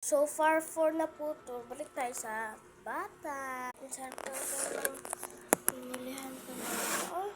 So far 4 na po to. Balik tayo sa bata. Insert ko ng pinilihan ko na ito.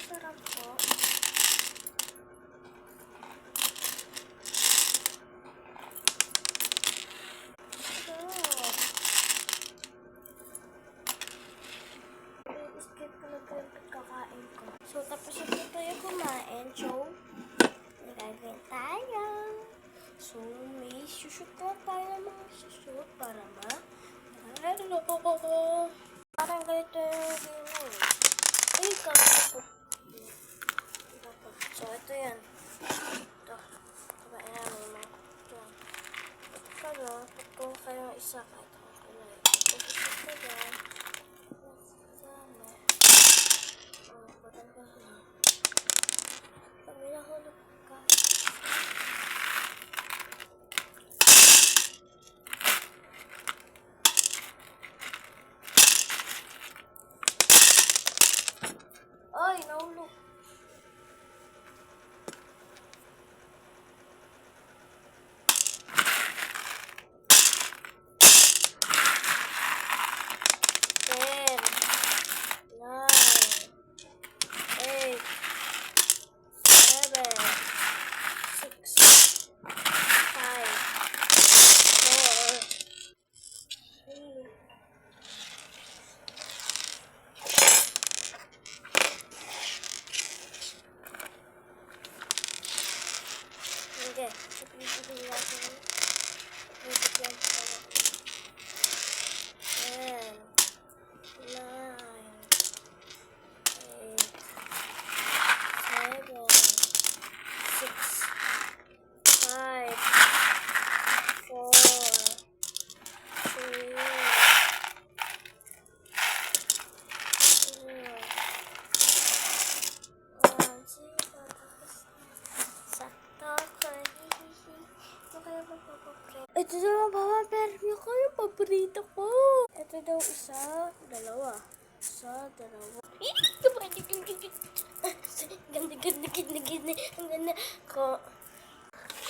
Sarap po. Skip ko na po yung pagkakain ko. So, tapos na po tayo kumain. So, nagagawin tayo. So, may sushoot na tayo ng mga sushoot para parang ganito yung game. Ay, kapag so, ito yan. Ito. Kabain namin mga ito. Kaya, kung kayong isa kahit ang kulay. Tapos ito yan. Dami. Patan ko na. Pag may nahulog ka. Ay, nahulog. Okay, sige natin. Bigyan ko. 10, 9, 8, 7, 6, 5, 4, 3, 2, 1, 0. Sakto ko. Ito daw ang papapermi ko, yung paborito ko. Ito daw isa, dalawa. Isa, dalawa. Ganda.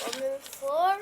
Comment for